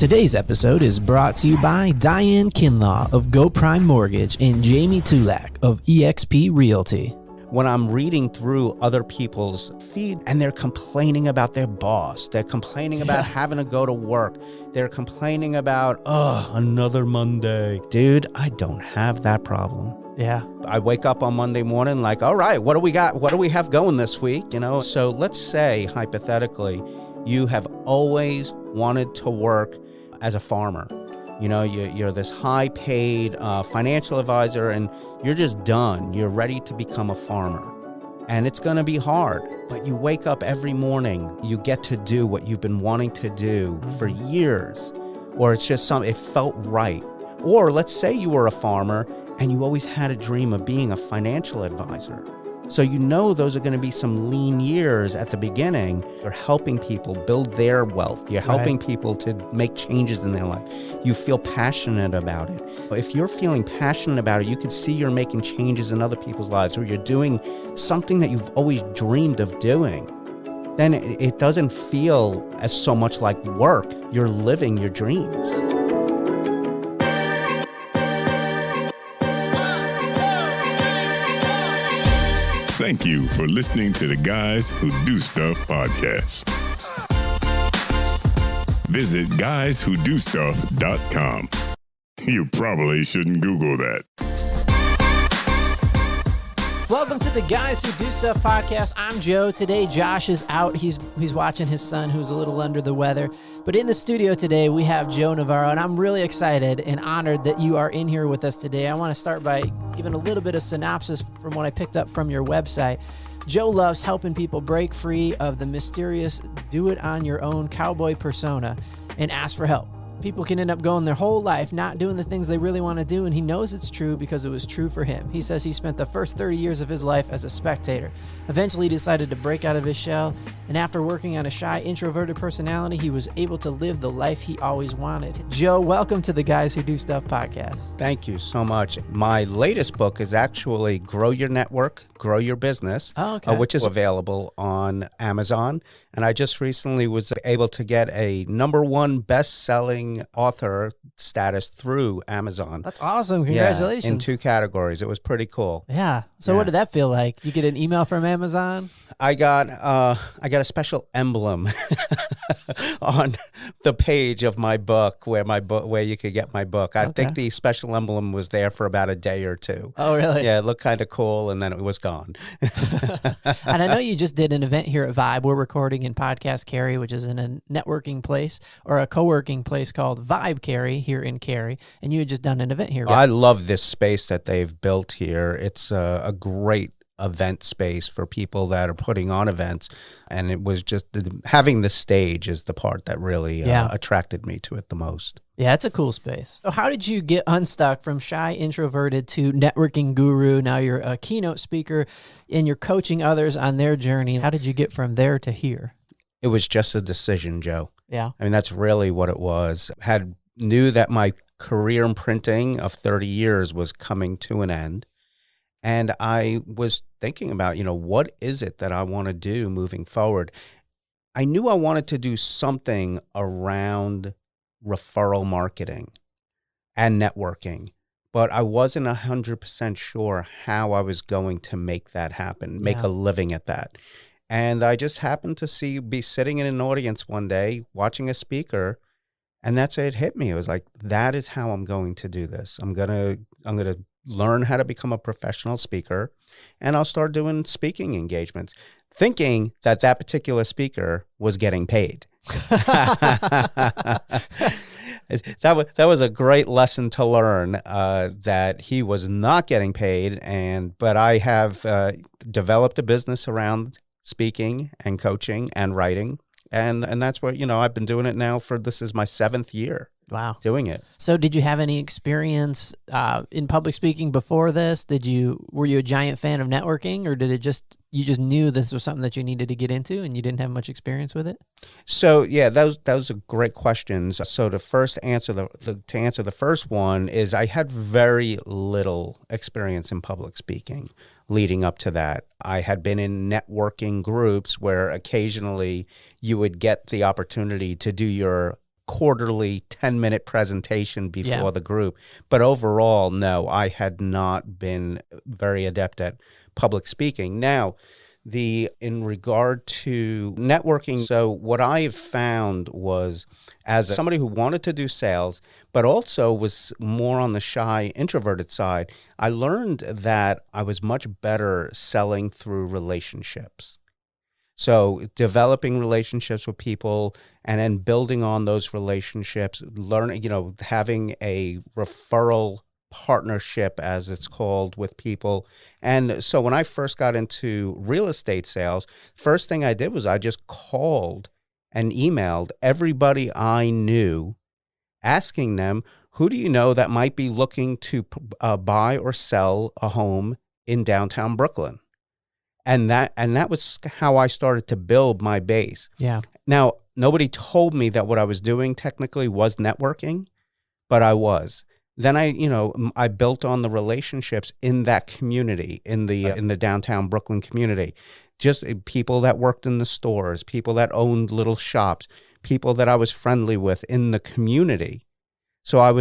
Today's episode is brought to you by Diane Kinlaw of Go Prime Mortgage and Jamie Tulak of eXp Realty. When I'm reading through other people's feed and they're complaining about their boss, they're complaining about having to go to work, they're complaining about, another Monday. Dude, I don't have that problem. Yeah. I wake up on Monday morning like, all right, what do we got? What do we have going this week? So let's say, hypothetically, you have always wanted to work as a farmer. You're this high-paid financial advisor, and you're just done. You're ready to become a farmer. And it's going to be hard, but you wake up every morning, you get to do what you've been wanting to do for years, or it's just it felt right. Or let's say you were a farmer, and you always had a dream of being a financial advisor. So those are going to be some lean years at the beginning. You're helping people build their wealth. You're helping people to make changes in their life. You feel passionate about it. If you're feeling passionate about it, you can see you're making changes in other people's lives, or you're doing something that you've always dreamed of doing. Then it doesn't feel as so much like work. You're living your dreams. Thank you for listening to the Guys Who Do Stuff podcast. Visit guyswhodostuff.com. You probably shouldn't Google that. Welcome to the Guys Who Do Stuff podcast. I'm Joe. Today, Josh is out. He's watching his son, who's a little under the weather. But in the studio today, we have Joe Novara, and I'm really excited and honored that you are in here with us today. I want to start by giving a little bit of synopsis from what I picked up from your website. Joe loves helping people break free of the mysterious do-it-on-your-own cowboy persona and ask for help. People can end up going their whole life not doing the things they really want to do, and he knows it's true because it was true for him. He says he spent the first 30 years of his life as a spectator. Eventually, he decided to break out of his shell, and after working on a shy, introverted personality, he was able to live the life he always wanted. Joe, welcome to the Guys Who Do Stuff podcast. Thank you so much. My latest book is actually Grow Your Network, Grow Your Business, which is available on Amazon. And I just recently was able to get a #1 best-selling author status through Amazon. That's awesome. Congratulations. Yeah, in 2 categories. It was pretty cool. Yeah. So what did that feel like? You get an email from Amazon? I got a special emblem on the page of my book where you could get my book. I think the special emblem was there for about a day or 2. Oh, really? Yeah, it looked kind of cool, and then it was gone. And I know you just did an event here at Vibe. We're recording in Podcast Cary, which is in a networking place or a co-working place called Vibe Cary here in Cary, and you had just done an event here. I love this space that they've built here. It's a great event space for people that are putting on events, and it was just having the stage is the part that really attracted me to it the most. Yeah, it's a cool space. So how did you get unstuck from shy introverted to networking guru? Now you're a keynote speaker and you're coaching others on their journey. How did you get from there to here? It was just a decision, Joe. Yeah. I mean, that's really what it was. Knew that my career in printing of 30 years was coming to an end. And I was thinking about, what is it that I want to do moving forward? I knew I wanted to do something around referral marketing and networking, but I wasn't 100% sure how I was going to make that happen, make a living at that. And I just happened to be sitting in an audience one day watching a speaker, and that's it hit me. It was like, that is how I'm going to do this. I'm gonna learn how to become a professional speaker, and I'll start doing speaking engagements, thinking that particular speaker was getting paid. That was a great lesson to learn, that he was not getting paid, but I have developed a business around speaking and coaching and writing, and that's what I've been doing it now this is my 7th year. Wow. Doing it. So did you have any experience in public speaking before this? Were you a giant fan of networking, or did you just knew this was something that you needed to get into and you didn't have much experience with it? So yeah, those are great questions. So to answer the first one is I had very little experience in public speaking leading up to that. I had been in networking groups where occasionally you would get the opportunity to do your quarterly 10-minute presentation before the group. But overall, no, I had not been very adept at public speaking. Now, in regard to networking, so what I have found was, as somebody who wanted to do sales, but also was more on the shy, introverted side, I learned that I was much better selling through relationships. So developing relationships with people and then building on those relationships, learning, having a referral partnership, as it's called, with people. And so when I first got into real estate sales, first thing I did was I just called and emailed everybody I knew, asking them, who do you know that might be looking to buy or sell a home in downtown Brooklyn? And that was how I started to build my base. Yeah. Now, nobody told me that what I was doing technically was networking, but I was. Then I built on the relationships in that community, in the downtown Brooklyn community. Just people that worked in the stores, people that owned little shops, people that I was friendly with in the community. So it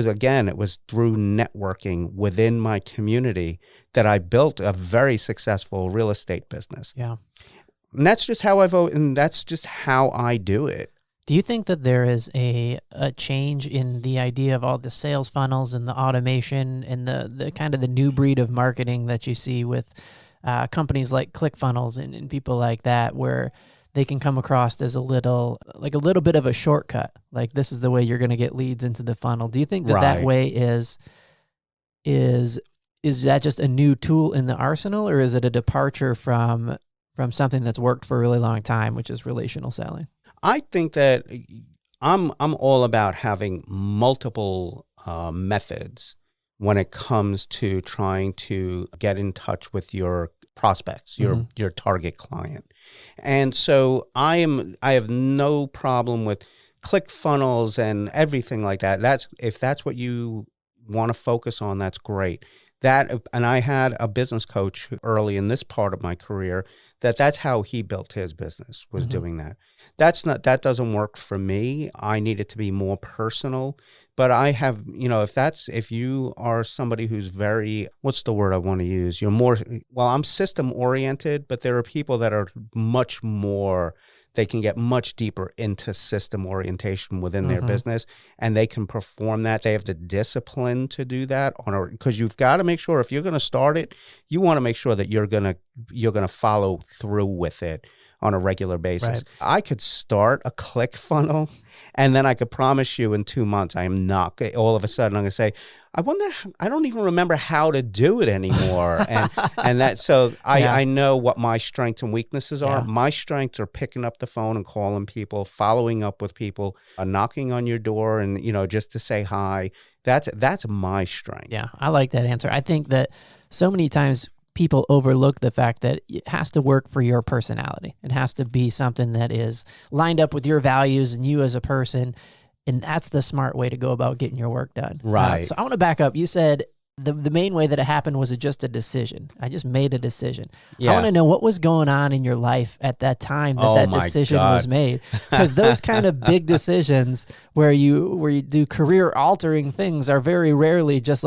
was through networking within my community that I built a very successful real estate business. Yeah. And that's just how I vote, and that's just how I do it. Do you think that there is a change in the idea of all the sales funnels and the automation and the kind of the new breed of marketing that you see with companies like ClickFunnels and people like that, where they can come across as a little bit of a shortcut? Like, this is the way you're going to get leads into the funnel. Do you think that that way is that just a new tool in the arsenal, or is it a departure from something that's worked for a really long time, which is relational selling? I think that I'm all about having multiple methods when it comes to trying to get in touch with your prospects, your target client. And so I have no problem with ClickFunnels and everything like that. If that's what you want to focus on, that's great. And I had a business coach early in this part of my career that's how he built his business, was doing that. That doesn't work for me. I need it to be more personal. But I have, if you are somebody who's very, what's the word I want to use? I'm system oriented, but there are people that are much more, they can get much deeper into system orientation within their business, and they can perform that. They have the discipline to do that because you've got to make sure, if you're going to start it, you want to make sure that you're going to follow through with it on a regular basis. Right. I could start a ClickFunnel, and then I could promise you in 2 months, I am not, all of a sudden I'm going to say, I don't even remember how to do it anymore. I know what my strengths and weaknesses are. Yeah. My strengths are picking up the phone and calling people, following up with people, knocking on your door and, just to say hi. That's my strength. Yeah, I like that answer. I think that so many times people overlook the fact that it has to work for your personality. It has to be something that is lined up with your values and you as a person. And that's the smart way to go about getting your work done. Right. So I want to back up. You said the main way that it happened was just a decision. I just made a decision. Yeah. I want to know what was going on in your life at that time that decision was made. Because those kind of big decisions where you do career altering things are very rarely just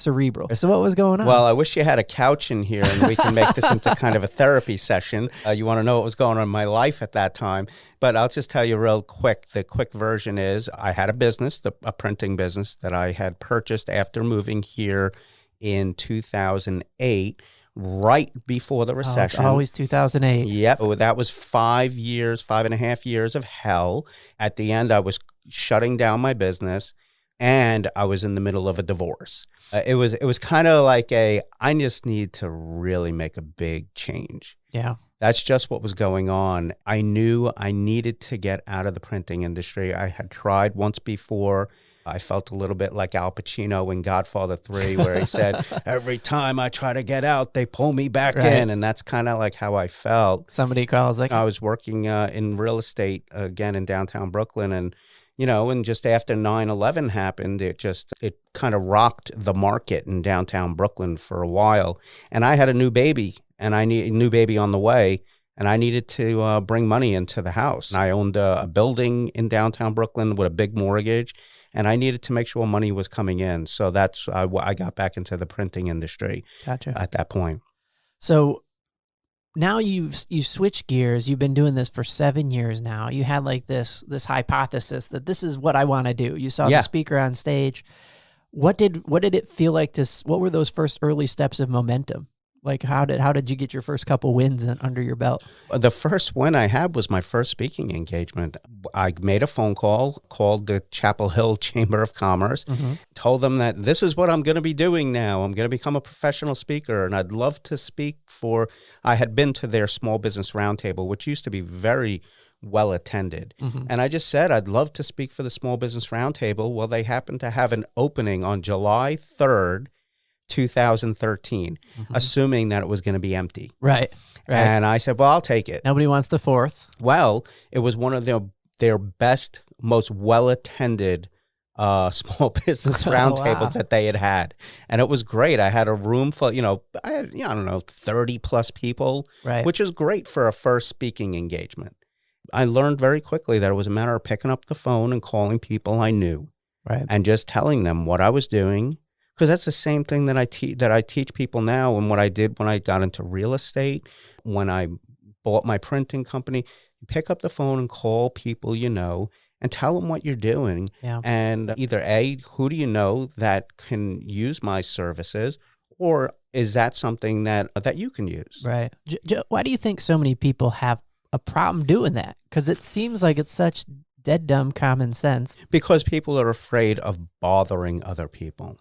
cerebral. So what was going on? Well, I wish you had a couch in here and we can make this into kind of a therapy session. You want to know what was going on in my life at that time. But I'll just tell you real quick. The quick version is I had a business, a printing business that I had purchased after moving here in 2008, right before the recession. It's always 2008. Yep. That was 5.5 years of hell. At the end, I was shutting down my business, and I was in the middle of a divorce. It was kind of like I just need to really make a big change. Yeah. That's just what was going on. I knew I needed to get out of the printing industry. I had tried once before. I felt a little bit like Al Pacino in Godfather 3, where he said, every time I try to get out, they pull me back in. And that's kind of like how I felt. Somebody calls I was working in real estate again in downtown Brooklyn, and and just after 9/11 happened, it kind of rocked the market in downtown Brooklyn for a while. And I had a new baby, and I need a new baby on the way. and I needed to bring money into the house. And I owned a building in downtown Brooklyn with a big mortgage, and I needed to make sure money was coming in. So that's I got back into the printing industry Gotcha. at that point. So now you've switched gears. You've been doing this for 7 years now. You had like this hypothesis that this is what I want to do. You saw the speaker on stage. What did it feel like what were those first early steps of momentum? Like how did you get your first couple wins under your belt? The first win I had was my first speaking engagement. I made a phone call, called the Chapel Hill Chamber of Commerce, told them that this is what I'm going to be doing now. I'm going to become a professional speaker, and I'd love to speak I had been to their small business roundtable, which used to be very well attended. And I just said, I'd love to speak for the small business roundtable. Well, they happened to have an opening on July 3rd, 2013, assuming that it was going to be empty. Right. And I said, well, I'll take it. Nobody wants the 4th. Well, it was one of their best, most well-attended small business roundtables that they had. And it was great. I had a room full, I had, I don't know, 30 plus people, which is great for a first speaking engagement. I learned very quickly that it was a matter of picking up the phone and calling people I knew and just telling them what I was doing. Because that's the same thing that I teach people now, and what I did when I got into real estate, when I bought my printing company. You pick up the phone and call people you know and tell them what you're doing. Yeah. And either A, who do you know that can use my services, or is that something that you can use? Right. Why do you think so many people have a problem doing that? Because it seems like it's such dead dumb common sense. Because people are afraid of bothering other people.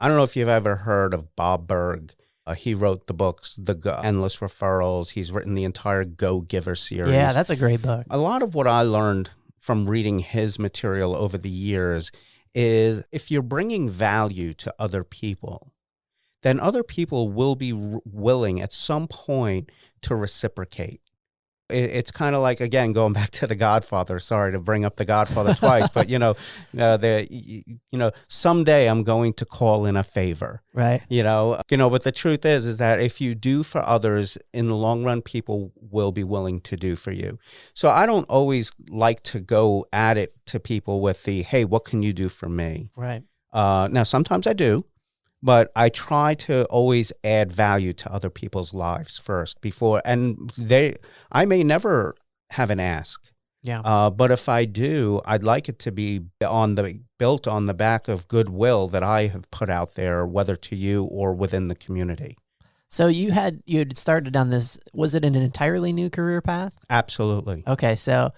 I don't know if you've ever heard of Bob Berg. He wrote the books, The Endless Referrals. He's written the entire Go Giver series. Yeah, that's a great book. A lot of what I learned from reading his material over the years is if you're bringing value to other people, then other people will be willing at some point to reciprocate. It's kind of like, again, going back to The Godfather. Sorry to bring up The Godfather twice, but someday I'm going to call in a favor, right? But the truth is that if you do for others, in the long run, people will be willing to do for you. So I don't always like to go at it to people with the, hey, what can you do for me? Right. Now, sometimes I do. But I try to always add value to other people's lives first I may never have an ask. Yeah. But if I do, I'd like it to be built on the back of goodwill that I have put out there, whether to you or within the community. So you had started on this, was it an entirely new career path? Absolutely. Okay. So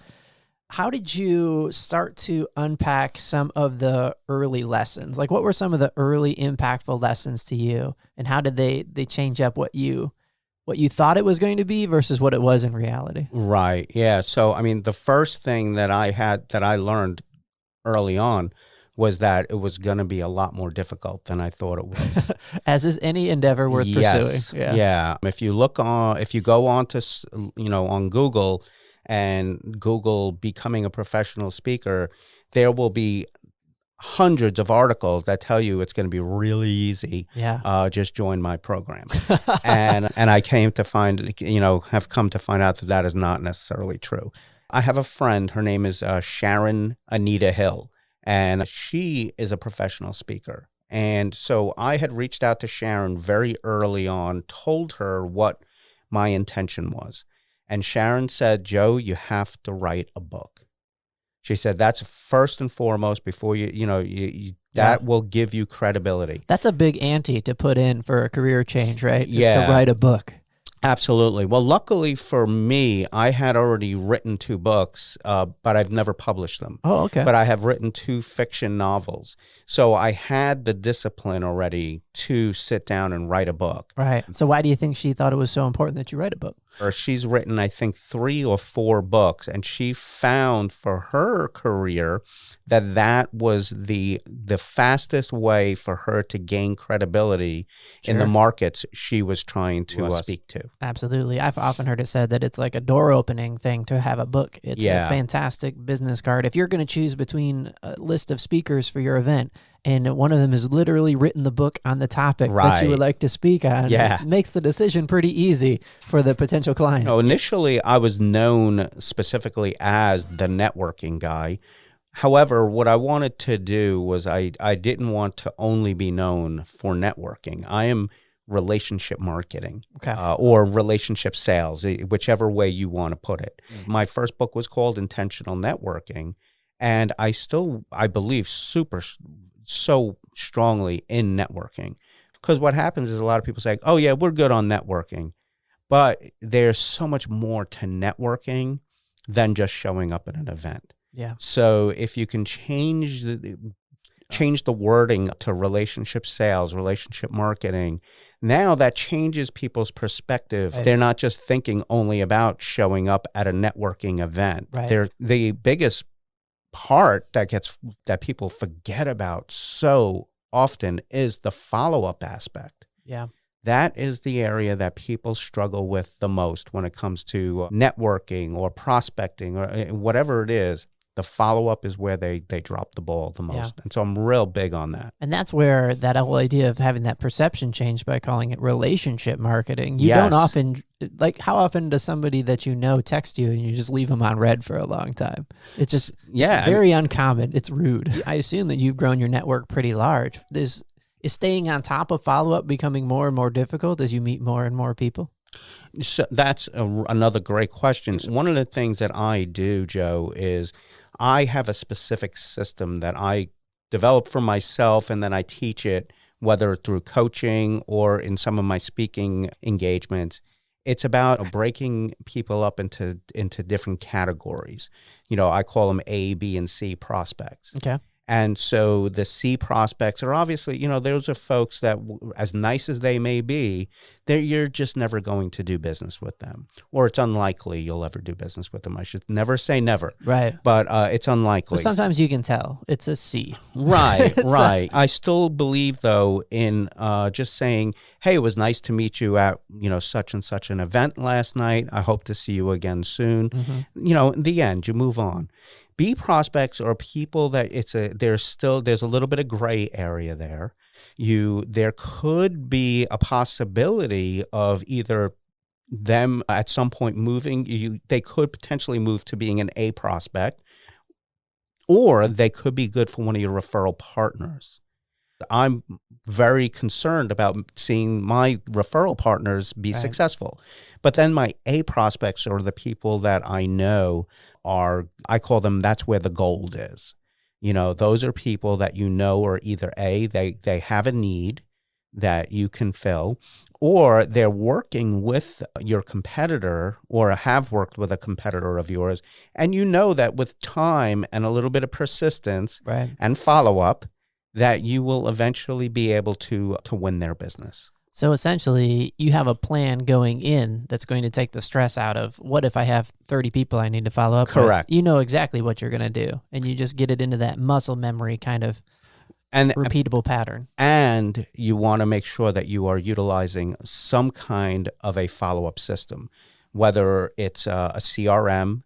how did you start to unpack some of the early lessons? Like, what were some of the early impactful lessons to you, and how did they change up what you thought it was going to be versus what it was in reality? Right. Yeah. So, I mean, the first thing that I learned early on was that it was going to be a lot more difficult than I thought it was. As is any endeavor worth pursuing. Yeah. If you go on to, on Google, and Google becoming a professional speaker, there will be hundreds of articles that tell you it's going to be really easy. Yeah. Just join my program. and I have come to find out that is not necessarily true. I have a friend, her name is Sharon Anita Hill, and she is a professional speaker. And so I had reached out to Sharon very early on, told her what my intention was. And Sharon said, Joe, you have to write a book. She said, that's first and foremost before that will give you credibility. That's a big ante to put in for a career change, right? Just to write a book. Absolutely. Well, luckily for me, I had already written 2 books, but I've never published them. Oh, okay. But I have written 2 fiction novels. So I had the discipline already to sit down and write a book. Right. So why do you think she thought it was so important that you write a book? She's written, I think, 3 or 4 books, and she found for her career that was the fastest way for her to gain credibility in the markets she was trying to speak to. Absolutely. I've often heard it said that it's like a door opening thing to have a book. It's a fantastic business card. If you're going to choose between a list of speakers for your event, and one of them has literally written the book on the topic that you would like to speak on. Yeah. It makes the decision pretty easy for the potential client. Initially, I was known specifically as the networking guy. However, what I wanted to do was I didn't want to only be known for networking. I am relationship marketing or relationship sales, whichever way you want to put it. My first book was called Intentional Networking, and I believe so strongly in networking, because what happens is a lot of people say, oh yeah, we're good on networking, but there's so much more to networking than just showing up at an event. Yeah. So if you can change the wording to relationship sales, relationship marketing, now that changes people's perspective. Right. They're not just thinking only about showing up at a networking event. Right. They're the biggest part that people forget about so often is the follow-up aspect. Yeah. That is the area that people struggle with the most when it comes to networking or prospecting or whatever it is. The follow-up is where they drop the ball the most. Yeah. And so I'm real big on that. And that's where that whole idea of having that perception change by calling it relationship marketing. You don't often, like, how often does somebody that you know text you and you just leave them on red for a long time? It's just, it's very uncommon. It's rude. I assume that you've grown your network pretty large. Is staying on top of follow-up becoming more and more difficult as you meet more and more people? So that's another great question. One of the things that I do, Joe, is I have a specific system that I develop for myself, and then I teach it, whether through coaching or in some of my speaking engagements. It's about breaking people up into different categories. I call them A, B, and C prospects. Okay. And so the C prospects are obviously, those are folks that, as nice as they may be, you're just never going to do business with them. Or it's unlikely you'll ever do business with them. I should never say never. Right. But it's unlikely. But sometimes you can tell. It's a C. Right, right. I still believe, though, in just saying, hey, it was nice to meet you at, such and such an event last night. I hope to see you again soon. Mm-hmm. In the end, you move on. B prospects are people that there's a little bit of gray area there. There could be a possibility of either them at some point moving. They could potentially move to being an A prospect, or they could be good for one of your referral partners. I'm very concerned about seeing my referral partners be successful. But then my A prospects are the people that I know I call them, that's where the gold is. Those are people that are either A, they have a need that you can fill, or they're working with your competitor or have worked with a competitor of yours. And that with time and a little bit of persistence and follow-up, that you will eventually be able to win their business. So essentially, you have a plan going in that's going to take the stress out of, what if I have 30 people I need to follow up Correct. with? You know exactly what you're going to do, and you just get it into that muscle memory kind of repeatable pattern. And you want to make sure that you are utilizing some kind of a follow-up system, whether it's a CRM,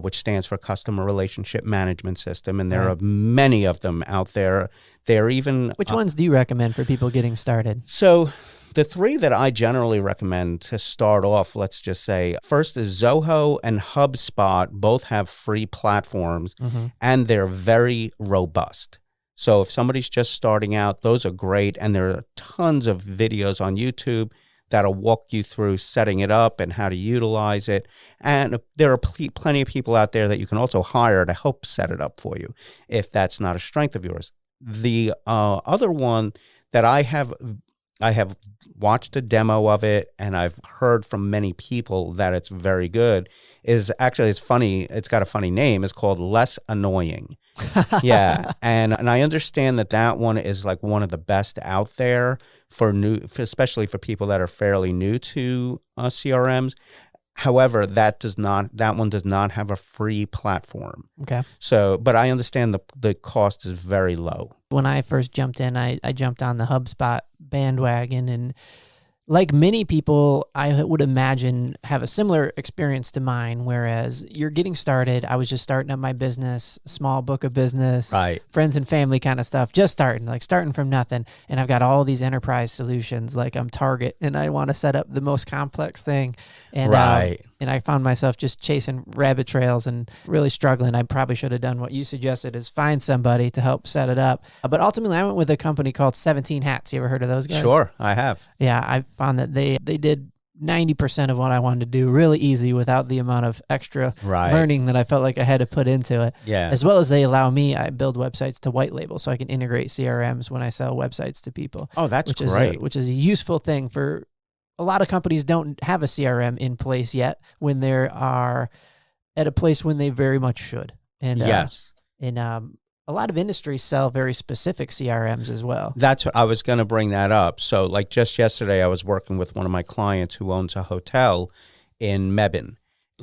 which stands for Customer Relationship Management System, and there are many of them out there. They're even... Which ones do you recommend for people getting started? So the three that I generally recommend to start off, let's just say, first is Zoho and HubSpot. Both have free platforms, and they're very robust. So if somebody's just starting out, those are great, and there are tons of videos on YouTube that'll walk you through setting it up and how to utilize it. And there are plenty of people out there that you can also hire to help set it up for you if that's not a strength of yours. The other one that I have watched a demo of it, and I've heard from many people that it's very good, is actually, it's funny, it's got a funny name. It's called Less Annoying. Yeah. And I understand that one is like one of the best out there especially for people that are fairly new to CRMs. However, that one does not have a free platform. Okay. So, but I understand the cost is very low. When I first jumped in, I jumped on the HubSpot bandwagon, and Like many people, I would imagine have a similar experience to mine, whereas you're getting started. I was just starting up my business, small book of business, Right. friends and family kind of stuff, just starting from nothing. And I've got all these enterprise solutions, like I'm Target, and I want to set up the most complex thing. And, Right. and I found myself just chasing rabbit trails and really struggling. I probably should have done what you suggested, is find somebody to help set it up. But ultimately, I went with a company called 17 Hats. You ever heard of those guys? Sure, I have. Yeah, I found that they did 90% of what I wanted to do really easy without the amount of extra Right. learning that I felt like I had to put into it. Yeah. As well as they allow me, I build websites to white label so I can integrate CRMs when I sell websites to people. Oh, that's which great. Which is a useful thing for a lot of companies. Don't have a CRM in place yet when they are at a place when they very much should. And Yes. A lot of industries sell very specific CRMs as well. That's what I was going to bring that up. So like just yesterday, I was working with one of my clients who owns a hotel in Mebane.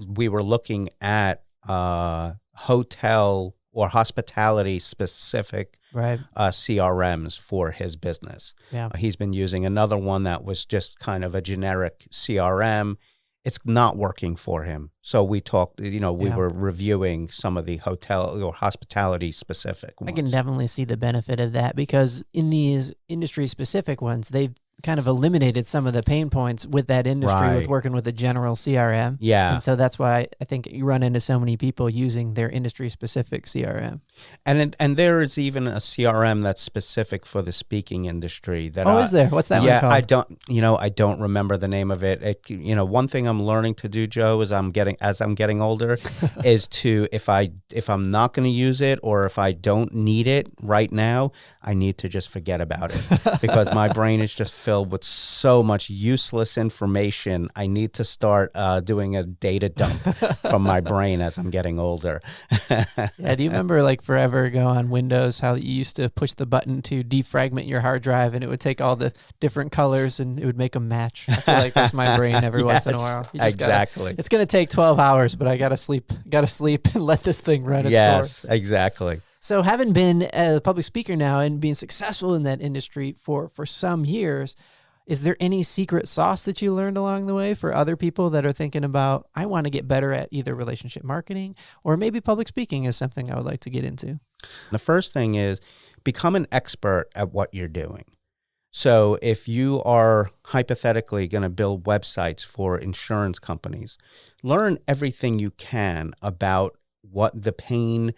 We were looking at hotel or hospitality specific Right. CRMs for his business. Yeah. He's been using another one that was just kind of a generic CRM. It's not working for him. So we talked, we were reviewing some of the hotel or hospitality specific ones. I can definitely see the benefit of that, because in these industry specific ones, they've kind of eliminated some of the pain points with that industry with Right. working with a general CRM. Yeah. And so that's why I think you run into so many people using their industry specific CRM. And there is even a CRM that's specific for the speaking industry. That Is there? What's that one called? I don't remember the name of it. One thing I'm learning to do, Joe, as I'm getting older, is to if I'm not going to use it, or if I don't need it right now, I need to just forget about it, because my brain is just filled with so much useless information. I need to start doing a data dump from my brain as I'm getting older. Yeah. Do you remember like forever ago on Windows how you used to push the button to defragment your hard drive and it would take all the different colors and it would make them match? I feel like that's my brain every once in a while. Exactly. It's going to take 12 hours, but I got to sleep and let this thing run its course. Yes, exactly. So having been a public speaker now and being successful in that industry for some years, is there any secret sauce that you learned along the way for other people that are thinking about, I want to get better at either relationship marketing or maybe public speaking is something I would like to get into? The first thing is become an expert at what you're doing. So if you are hypothetically going to build websites for insurance companies, learn everything you can about what the pain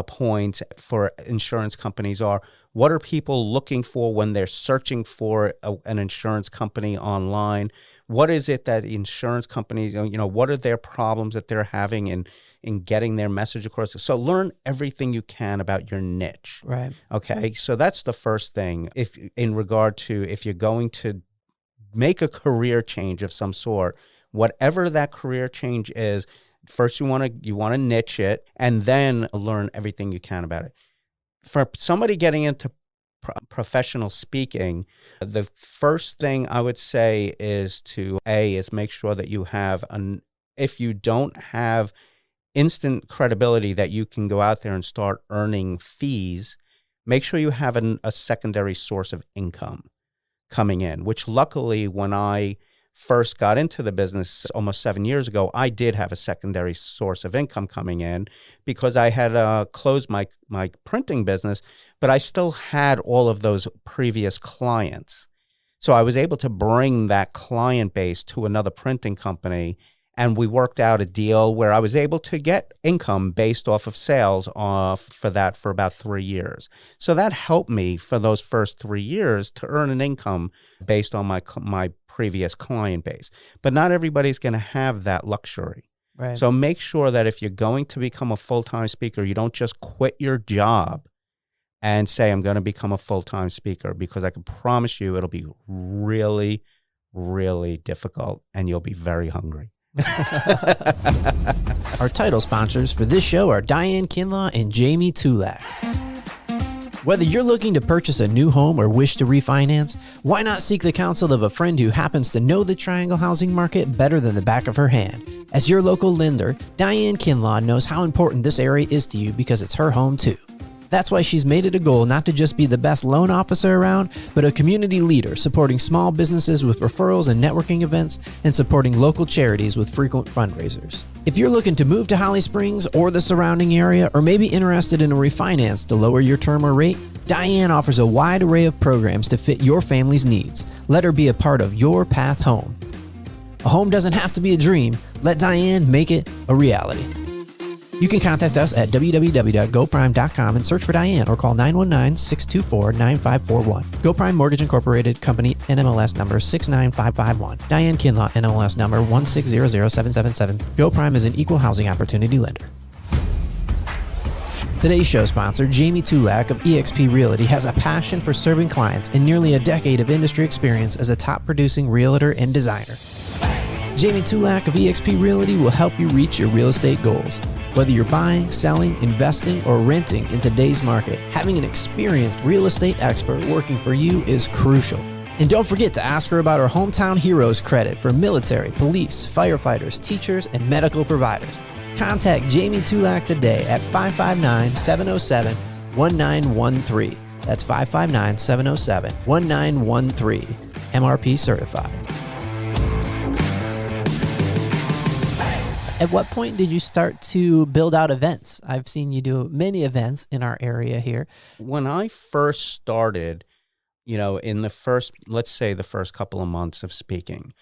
points for insurance companies are. What are people looking for when they're searching for an insurance company online? What is it that insurance companies, what are their problems that they're having in getting their message across? So learn everything you can about your niche. Right. Okay. So that's the first thing. If you're going to make a career change of some sort, whatever that career change is, first you want to niche it and then learn everything you can about it. For somebody getting into professional speaking, the first thing I would say is make sure that you have if you don't have instant credibility that you can go out there and start earning fees, make sure you have a secondary source of income coming in, which luckily when I first got into the business almost 7 years ago, I did have a secondary source of income coming in because I had closed my printing business, but I still had all of those previous clients. So I was able to bring that client base to another printing company, and we worked out a deal where I was able to get income based off of sales for about 3 years. So that helped me for those first 3 years to earn an income based on my previous client base. But not everybody's going to have that luxury. Right. So make sure that if you're going to become a full-time speaker, you don't just quit your job and say, I'm going to become a full-time speaker, because I can promise you it'll be really, really difficult and you'll be very hungry. Our title sponsors for this show are Diane Kinlaw and Jamie Tulak. Whether you're looking to purchase a new home or wish to refinance, why not seek the counsel of a friend who happens to know the Triangle housing market better than the back of her hand? As your local lender, Diane Kinlaw knows how important this area is to you because it's her home too. That's why she's made it a goal not to just be the best loan officer around, but a community leader supporting small businesses with referrals and networking events and supporting local charities with frequent fundraisers. If you're looking to move to Holly Springs or the surrounding area, or maybe interested in a refinance to lower your term or rate, Diane offers a wide array of programs to fit your family's needs. Let her be a part of your path home. A home doesn't have to be a dream. Let Diane make it a reality. You can contact us at www.goprime.com and search for Diane or call 919-624-9541. GoPrime Mortgage Incorporated Company, NMLS number 69551. Diane Kinlaw, NMLS number 1600777. GoPrime is an equal housing opportunity lender. Today's show sponsor, Jamie Tulak of eXp Realty, has a passion for serving clients and nearly a decade of industry experience as a top producing realtor and designer. Jamie Tulak of eXp Realty will help you reach your real estate goals. Whether you're buying, selling, investing, or renting in today's market, having an experienced real estate expert working for you is crucial. And don't forget to ask her about her Hometown Heroes credit for military, police, firefighters, teachers, and medical providers. Contact Jamie Tulak today at 559-707-1913. That's 559-707-1913. MRP certified. At what point did you start to build out events? I've seen you do many events in our area here. When I first started, in the first, let's say the first couple of months of speaking,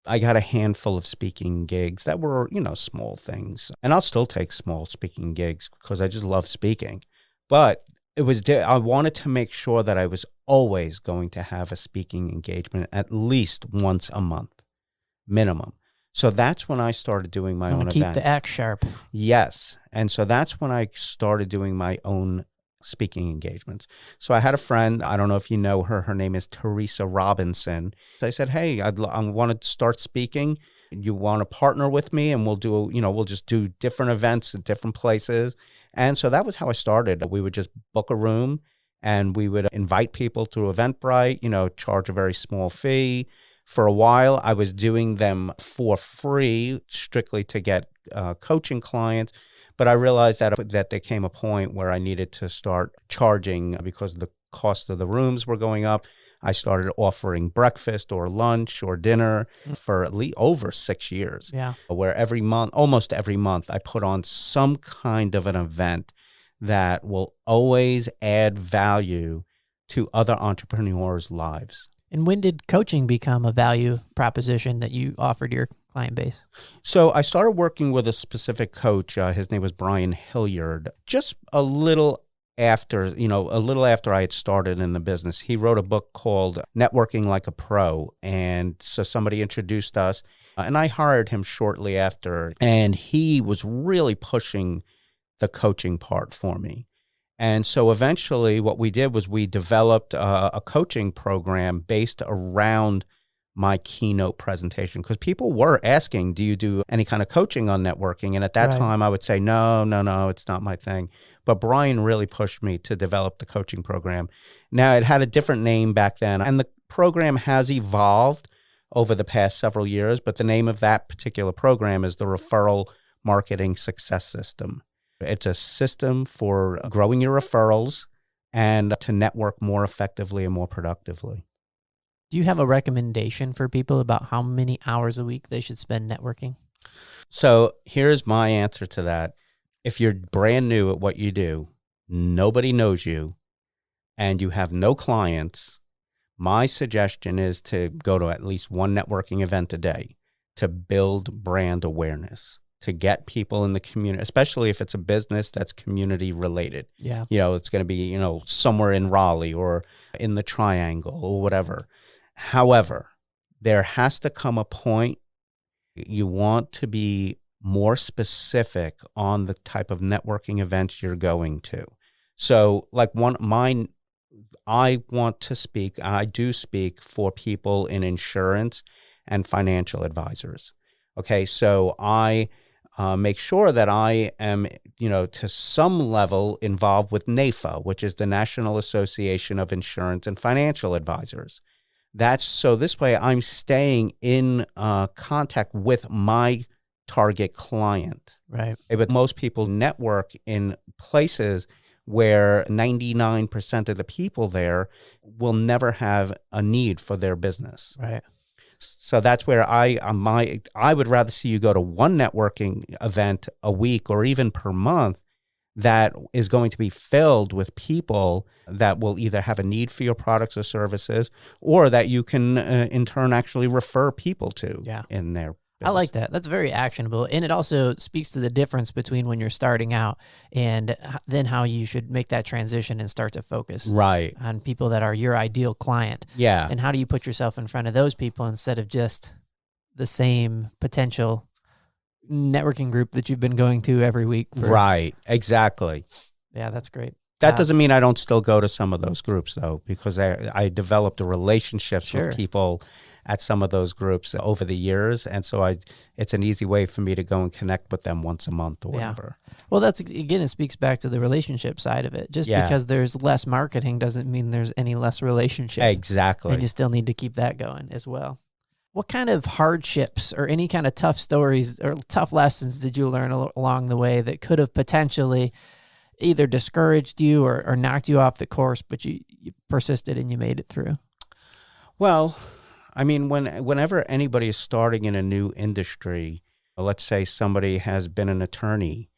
I got a handful of speaking gigs that were, small things. And I'll still take small speaking gigs because I just love speaking. But I wanted to make sure that I was always going to have a speaking engagement at least once a month, minimum. So that's when I started doing my own events. Keep the act sharp. Yes. And so that's when I started doing my own speaking engagements. So I had a friend, I don't know if you know her, her name is Teresa Robinson. So I said, hey, I want to start speaking. You want to partner with me and we'll do, we'll just do different events at different places. And so that was how I started. We would just book a room and we would invite people to Eventbrite, charge a very small fee. For a while, I was doing them for free, strictly to get coaching clients. But I realized that there came a point where I needed to start charging because the cost of the rooms were going up. I started offering breakfast or lunch or dinner for at least over 6 years. Yeah. Where almost every month, I put on some kind of an event that will always add value to other entrepreneurs' lives. And when did coaching become a value proposition that you offered your client base? So I started working with a specific coach. His name was Brian Hilliard. Just a little after I had started in the business, he wrote a book called Networking Like a Pro. And so somebody introduced us, and I hired him shortly after. And he was really pushing the coaching part for me. And so eventually what we did was we developed a coaching program based around my keynote presentation, because people were asking, do you do any kind of coaching on networking? And at that time I would say, no, it's not my thing. But Brian really pushed me to develop the coaching program. Now, it had a different name back then, and the program has evolved over the past several years, but the name of that particular program is the Referral Marketing Success System. It's a system for growing your referrals and to network more effectively and more productively. Do you have a recommendation for people about how many hours a week they should spend networking? So here's my answer to that. If you're brand new at what you do, nobody knows you, and you have no clients, my suggestion is to go to at least one networking event a day to build brand awareness, to get people in the community, especially if it's a business that's community related. Yeah. It's going to be, somewhere in Raleigh or in the Triangle or whatever. However, there has to come a point you want to be more specific on the type of networking events you're going to. So like I do speak for people in insurance and financial advisors. Okay, so I make sure that I am, to some level involved with NAIFA, which is the National Association of Insurance and Financial Advisors. So this way I'm staying in contact with my target client. Right. But most people network in places where 99% of the people there will never have a need for their business. Right. So that's where I would rather see you go to one networking event a week or even per month that is going to be filled with people that will either have a need for your products or services, or that you can in turn actually refer people to in their business. I like that. That's very actionable. And it also speaks to the difference between when you're starting out and then how you should make that transition and start to focus on people that are your ideal client. Yeah. And how do you put yourself in front of those people instead of just the same potential networking group that you've been going to every week. Right. Exactly. Yeah, that's great. That doesn't mean I don't still go to some of those groups, though, because I developed a relationship with people at some of those groups over the years. And so it's an easy way for me to go and connect with them once a month or whatever. Well, that's, again, it speaks back to the relationship side of it. Just because there's less marketing doesn't mean there's any less relationship. Exactly. And you still need to keep that going as well. What kind of hardships or any kind of tough stories or tough lessons did you learn along the way that could have potentially either discouraged you or knocked you off the course, but you persisted and you made it through? Well, I mean, whenever anybody is starting in a new industry, let's say somebody has been an attorney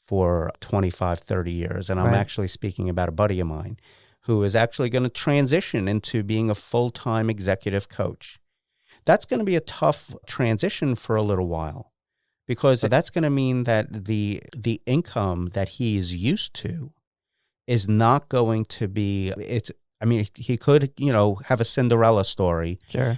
for 25, 30 years, and I'm actually speaking about a buddy of mine who is actually going to transition into being a full-time executive coach. That's going to be a tough transition for a little while, because that's going to mean that the income that he's used to is not going to be, he could, have a Cinderella story,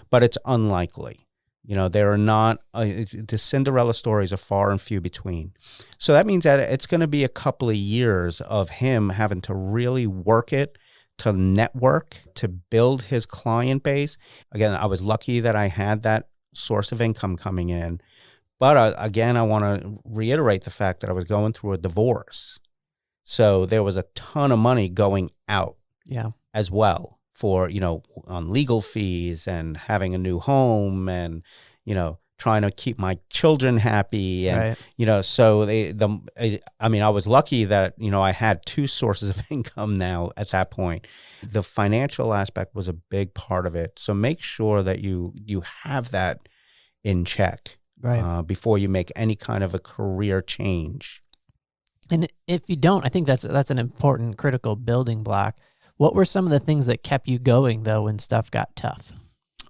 but it's unlikely. There are not, the Cinderella stories are far and few between. So that means that it's going to be a couple of years of him having to really work it, to network, to build his client base. Again, I was lucky that I had that source of income coming in. But again, I want to reiterate the fact that I was going through a divorce. So there was a ton of money going out as well for, on legal fees and having a new home and, trying to keep my children happy. And, so I was lucky that, I had two sources of income now at that point. The financial aspect was a big part of it. So make sure that you have that in check before you make any kind of a career change. And if you don't, I think that's an important, critical building block. What were some of the things that kept you going, though, when stuff got tough?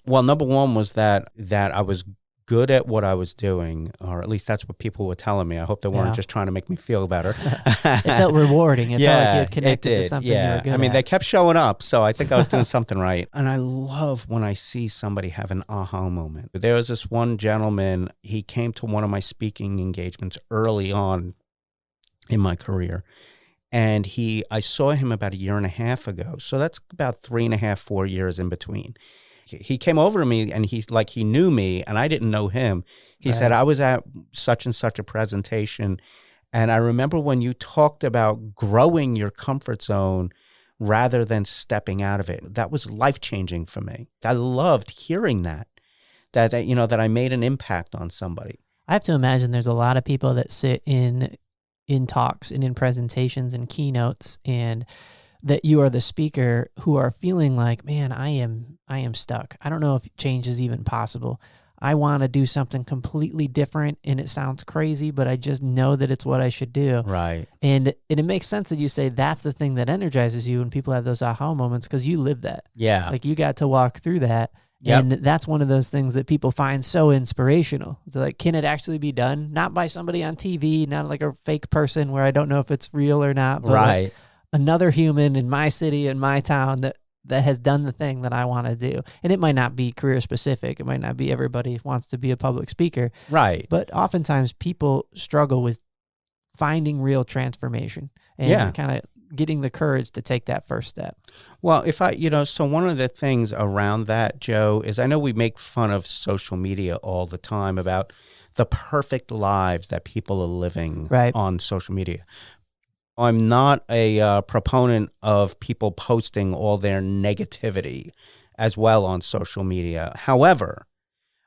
Well, number one was that I was good at what I was doing, or at least that's what people were telling me. I hope they weren't just trying to make me feel better. It felt rewarding. It felt like you had connected to something you were good at. They kept showing up, so I think I was doing something right. And I love when I see somebody have an aha moment. There was this one gentleman, he came to one of my speaking engagements early on in my career. And I saw him about a year and a half ago. So that's about 3.5, 4 years in between. He came over to me and he knew me and I didn't know him. He said, I was at such and such a presentation. And I remember when you talked about growing your comfort zone rather than stepping out of it. That was life-changing for me. I loved hearing that I made an impact on somebody. I have to imagine there's a lot of people that sit in talks and in presentations and keynotes, and that you are the speaker, who are feeling like, man, I am stuck. I don't know if change is even possible. I want to do something completely different, and it sounds crazy, but I just know that it's what I should do. Right. And it makes sense that you say that's the thing that energizes you when people have those aha moments, because you live that. Yeah. Like you got to walk through that. Yep. And that's one of those things that people find so inspirational. It's like, can it actually be done? Not by somebody on TV, not like a fake person where I don't know if it's real or not, but like another human in my city, in my town that has done the thing that I want to do. And it might not be career specific. It might not be everybody wants to be a public speaker. Right. But oftentimes people struggle with finding real transformation and kind of getting the courage to take that first step. Well, so one of the things around that, Joe, is I know we make fun of social media all the time about the perfect lives that people are living on social media. I'm not a proponent of people posting all their negativity as well on social media. However,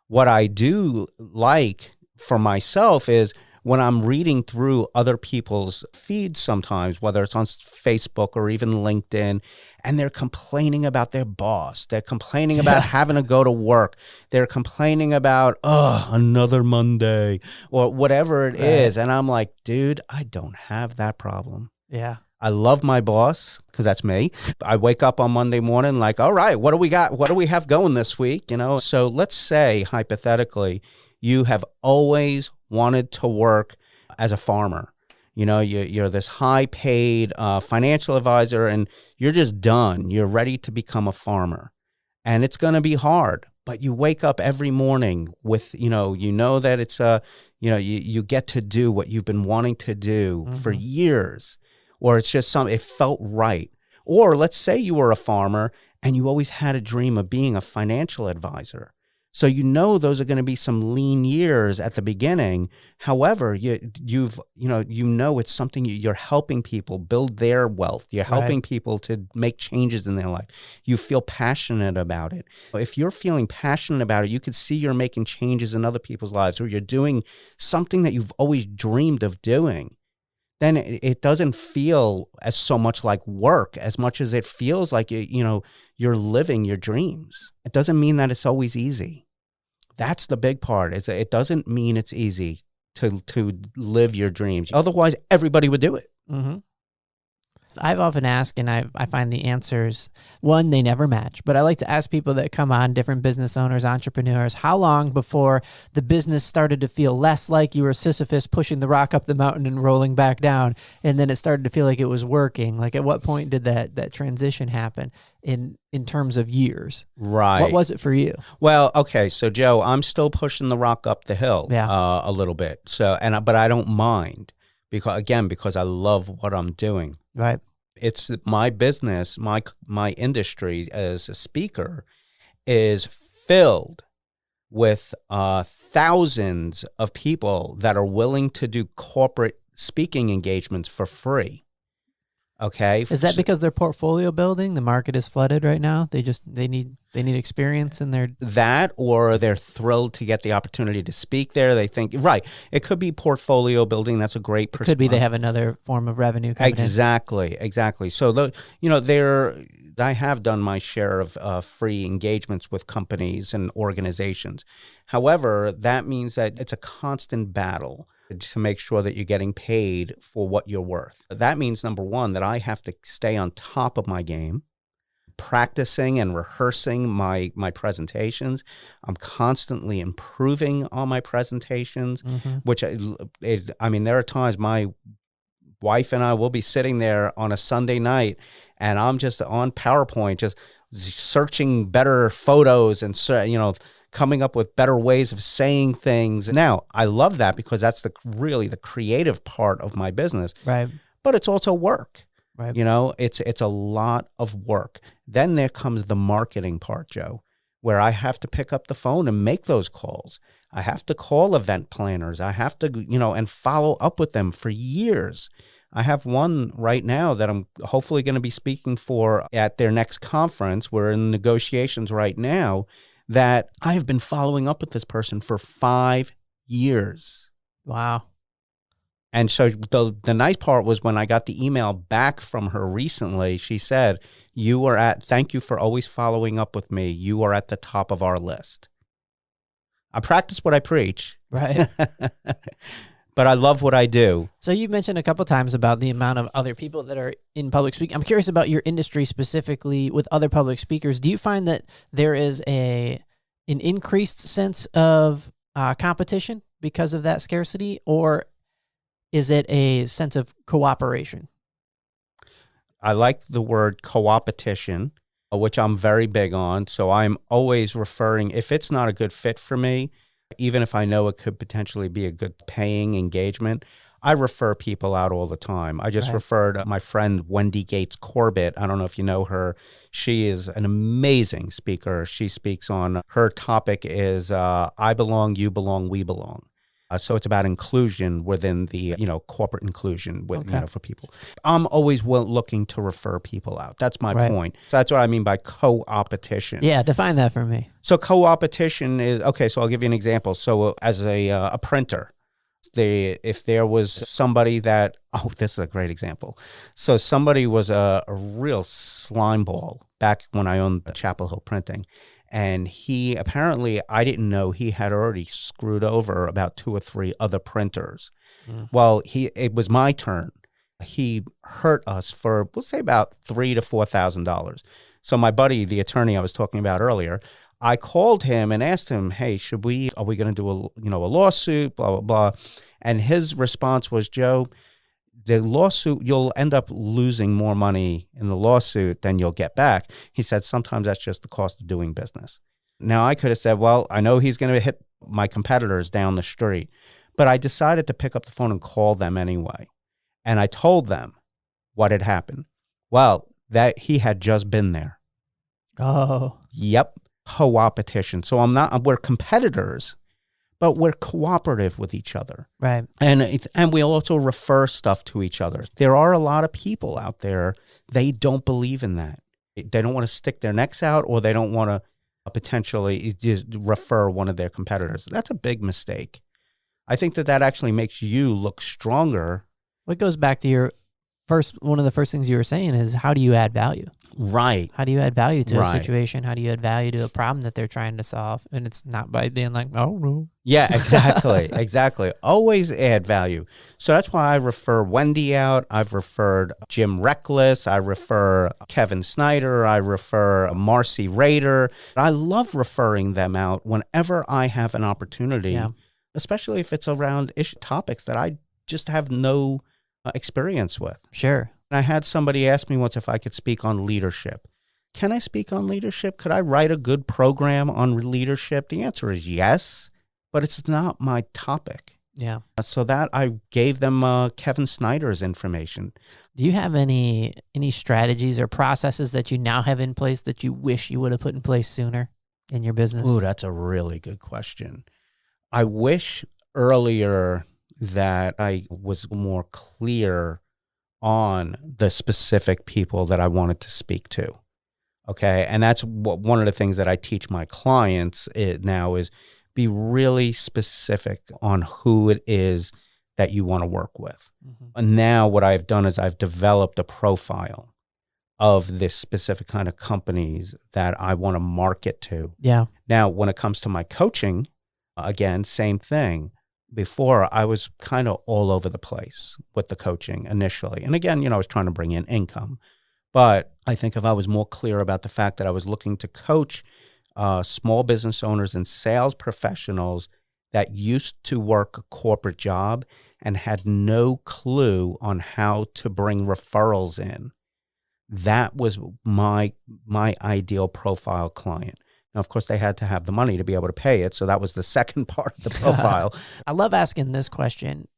what I do like for myself is when I'm reading through other people's feeds sometimes, whether it's on Facebook or even LinkedIn, and they're complaining about their boss, they're complaining about having to go to work, they're complaining about, another Monday or whatever it is. And I'm like, dude, I don't have that problem. Yeah. I love my boss because that's me. I wake up on Monday morning like, all right, what do we got? What do we have going this week? So let's say hypothetically, you have always wanted to work as a farmer. You're this high paid financial advisor and you're just done. You're ready to become a farmer and it's going to be hard. But you wake up every morning with, that it's, you get to do what you've been wanting to do for years. Or it's just it felt right. Or let's say you were a farmer and you always had a dream of being a financial advisor. So those are going to be some lean years at the beginning. However, it's something you're helping people build their wealth. You're helping people to make changes in their life. You feel passionate about it. If you're feeling passionate about it, you can see you're making changes in other people's lives, or you're doing something that you've always dreamed of doing. Then it doesn't feel as so much like work as much as it feels like, you're living your dreams. It doesn't mean that it's always easy. That's the big part. It doesn't mean it's easy to live your dreams. Otherwise, everybody would do it. Mm-hmm. I've often asked, and I find the answers, one, they never match. But I like to ask people that come on, different business owners, entrepreneurs, how long before the business started to feel less like you were Sisyphus pushing the rock up the mountain and rolling back down, and then it started to feel like it was working? Like, at what point did that transition happen in terms of years? Right. What was it for you? Well, okay, so Joe, I'm still pushing the rock up the hill a little bit. So, but I don't mind because I love what I'm doing. Right. It's my business, my industry as a speaker is filled with thousands of people that are willing to do corporate speaking engagements for free. Okay. Is that because they're portfolio building? The market is flooded right now. They need experience in their that, or they're thrilled to get the opportunity to speak there. They think it could be portfolio building. That's a great. It could be they have another form of revenue coming Exactly. So I have done my share of free engagements with companies and organizations. However, that means that it's a constant battle to make sure that you're getting paid for what you're worth. That means, number one, that I have to stay on top of my game, practicing and rehearsing my presentations. I'm constantly improving on my presentations, which there are times my wife and I will be sitting there on a Sunday night and I'm just on PowerPoint, just searching better photos and, coming up with better ways of saying things. Now, I love that because that's really the creative part of my business. Right. But it's also work. Right. It's a lot of work. Then there comes the marketing part, Joe, where I have to pick up the phone and make those calls. I have to call event planners. I have to, and follow up with them for years. I have one right now that I'm hopefully going to be speaking for at their next conference. We're in negotiations right now that I have been following up with this person for 5 years. Wow. And so the nice part was when I got the email back from her recently, she said, thank you for always following up with me. You are at the top of our list. I practice what I preach. Right. But I love what I do. So you mentioned a couple times about the amount of other people that are in public speaking. I'm curious about your industry specifically with other public speakers. Do you find that there is an increased sense of competition because of that scarcity, or is it a sense of cooperation? I like the word co-opetition, which I'm very big on. So I'm always referring, if it's not a good fit for me, even if I know it could potentially be a good paying engagement, I refer people out all the time. I just referred my friend Wendy Gates Corbett. I don't know if you know her. She is an amazing speaker. She speaks on, her topic is I belong, you belong, we belong. So it's about inclusion within the, corporate inclusion with, for people. I'm always looking to refer people out. That's my point. So that's what I mean by co-opetition. Yeah, define that for me. So co-opetition is, so I'll give you an example. So as a printer, If there was somebody that, oh, this is a great example. So somebody was a real slime ball back when I owned the Chapel Hill Printing. And he apparently, I didn't know he had already screwed over about 2 or 3 other printers. Well, it was my turn. He hurt us for, we'll say, about $3,000 to $4,000. So my buddy, the attorney I was talking about earlier, I called him and asked him, "Hey, are we going to do a lawsuit, blah, blah, blah." And his response was, "Joe, the lawsuit, you'll end up losing more money in the lawsuit than you'll get back." He said, "Sometimes that's just the cost of doing business." Now I could have said, well, I know he's going to hit my competitors down the street, but I decided to pick up the phone and call them anyway. And I told them what had happened. Well, that he had just been there. Oh. Yep. Co-opetition. So we're competitors, but we're cooperative with each other. Right. And we also refer stuff to each other. There are a lot of people out there, they don't believe in that. They don't want to stick their necks out, or they don't want to potentially just refer one of their competitors. That's a big mistake. I think that actually makes you look stronger. What goes back to one of the first things you were saying is, how do you add value? Right. How do you add value to a situation? How do you add value to a problem that they're trying to solve? And it's not by being like, "Oh, no." Yeah, exactly. Exactly. Always add value. So that's why I refer Wendy out. I've referred Jim Reckless. I refer Kevin Snyder. I refer Marcy Rader. I love referring them out whenever I have an opportunity, especially if it's around topics that I just have no experience with. Sure. I had somebody ask me once if I could speak on leadership. Can I speak on leadership? Could I write a good program on leadership? The answer is yes, but it's not my topic. Yeah. So that I gave them Kevin Snyder's information. Do you have any strategies or processes that you now have in place that you wish you would have put in place sooner in your business? Ooh, that's a really good question. I wish earlier that I was more clear on the specific people that I wanted to speak to. Okay. And that's one of the things that I teach my clients now is be really specific on who it is that you want to work with. Mm-hmm. And now what I've done is I've developed a profile of this specific kind of companies that I want to market to. Yeah. Now, when it comes to my coaching, again, same thing. Before, I was kind of all over the place with the coaching initially. And again, I was trying to bring in income. But I think if I was more clear about the fact that I was looking to coach small business owners and sales professionals that used to work a corporate job and had no clue on how to bring referrals in, that was my ideal profile client. Now, of course, they had to have the money to be able to pay it. So that was the second part of the profile. I love asking this question.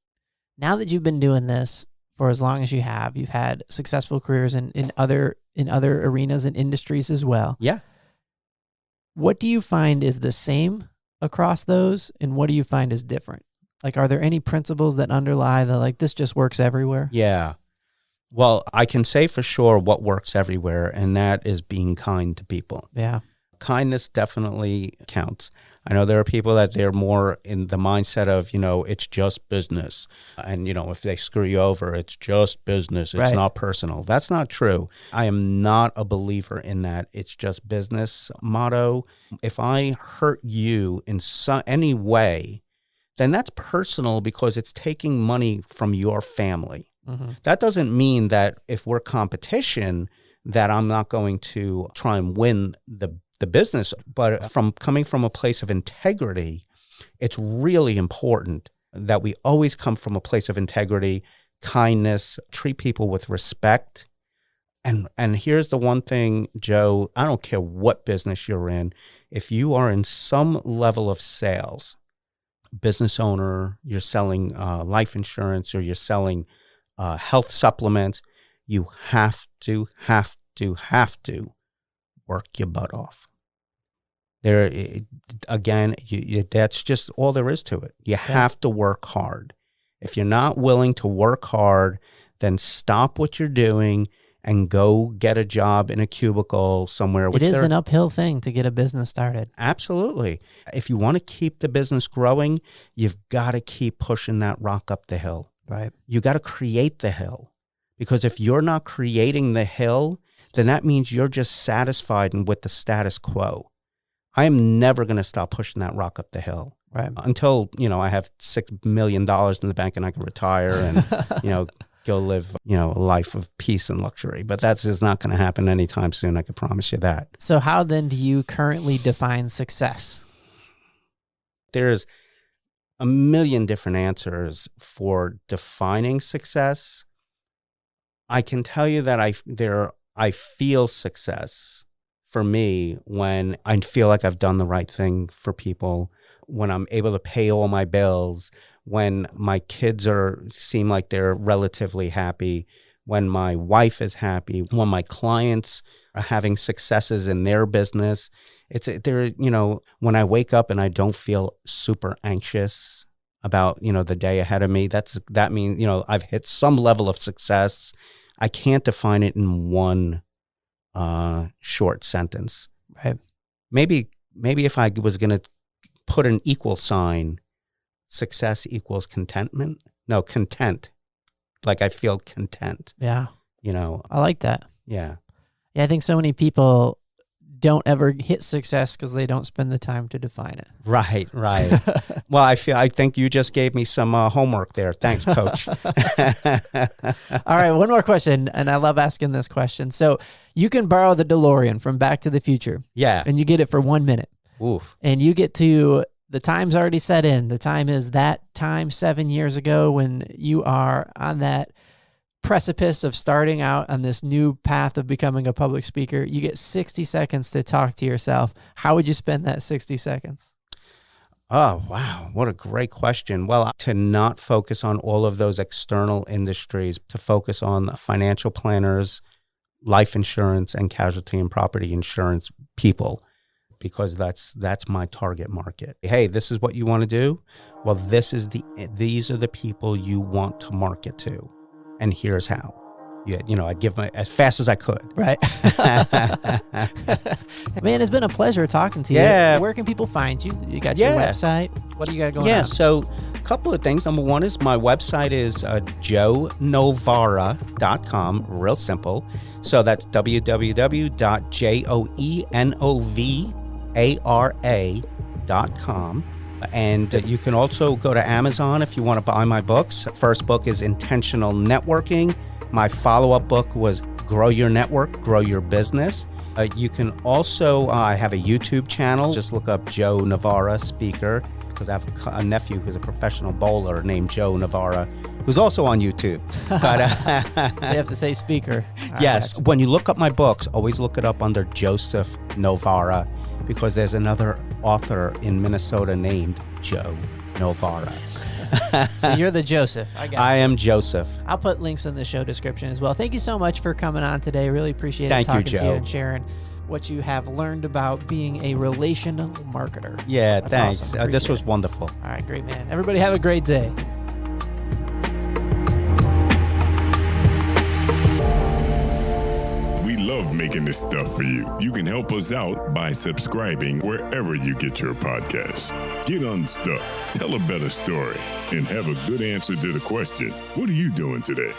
Now that you've been doing this for as long as you have, you've had successful careers in other arenas and industries as well. Yeah. What do you find is the same across those, and what do you find is different? Like, are there any principles that underlie this just works everywhere? Yeah. Well, I can say for sure what works everywhere, and that is being kind to people. Yeah. Kindness definitely counts. I know there are people that they're more in the mindset of, it's just business. And, if they screw you over, it's just business. It's not personal. That's not true. I am not a believer in that it's just business motto. If I hurt you in any way, then that's personal because it's taking money from your family. Mm-hmm. That doesn't mean that if we're competition, that I'm not going to try and win the business, but coming from a place of integrity, it's really important that we always come from a place of integrity, kindness, treat people with respect. And here's the one thing, Joe, I don't care what business you're in. If you are in some level of sales, business owner, you're selling life insurance or you're selling health supplements, you have to work your butt off. That's just all there is to it. You have to work hard. If you're not willing to work hard, then stop what you're doing and go get a job in a cubicle somewhere. It is an uphill thing to get a business started. Absolutely. If you want to keep the business growing, you've got to keep pushing that rock up the hill. Right. You got to create the hill, because if you're not creating the hill, then that means you're just satisfied with the status quo. I am never going to stop pushing that rock up the hill. Right. Until, I have $6 million in the bank and I can retire and, go live, a life of peace and luxury. But that's just not going to happen anytime soon. I can promise you that. So how then do you currently define success? There's a million different answers for defining success. I can tell you that I feel success for me when I feel like I've done the right thing for people, when I'm able to pay all my bills, when my kids seem like they're relatively happy, when my wife is happy, when my clients are having successes in their business. When I wake up and I don't feel super anxious about, the day ahead of me, that means, I've hit some level of success. I can't define it in one short sentence. Right. Maybe if I was going to put an equal sign, success equals contentment. No, content. Like I feel content. Yeah. I like that. Yeah. Yeah. I think so many people don't ever hit success because they don't spend the time to define it. Right. Well, I think you just gave me some homework there. Thanks, Coach. All right. One more question. And I love asking this question. So you can borrow the DeLorean from Back to the Future. Yeah. And you get it for 1 minute. Oof. And you get to, the time's already set in. The time is that time 7 years ago when you are on that precipice of starting out on this new path of becoming a public speaker. You get 60 seconds to talk to yourself. How would you spend that 60 seconds? Oh, wow. What a great question. Well, to not focus on all of those external industries, to focus on financial planners, life insurance, and casualty and property insurance people, because that's my target market. Hey, this is what you want to do? Well, these are the people you want to market to. And here's how. I give my as fast as I could. Right. Man, it's been a pleasure talking to you. Yeah. Where can people find you? You got your website? What do you got going on? Yeah, so a couple of things. Number one is my website is joenovara.com. Real simple. So that's www.joenovara.com. And you can also go to Amazon if you want to buy my books. First book is Intentional Networking. My follow-up book was Grow Your Network, Grow Your Business. You can also, I have a YouTube channel. Just look up Joe Novara Speaker, because I have a nephew who's a professional bowler named Joe Novara, who's also on YouTube. But, so you have to say speaker. Yes. When you look up my books, always look it up under Joseph Novara, because there's another author in Minnesota named Joe Novara. So you're the Joseph. I am Joseph. I'll put links in the show description as well. Thank you so much for coming on today. Really appreciate talking to you and sharing what you have learned about being a relational marketer. Yeah, That's thanks. Awesome. This was wonderful. All right, great, man. Everybody have a great day. We love making this stuff for you. You can help us out by subscribing wherever you get your podcasts. Get unstuck, tell a better story, and have a good answer to the question, what are you doing today?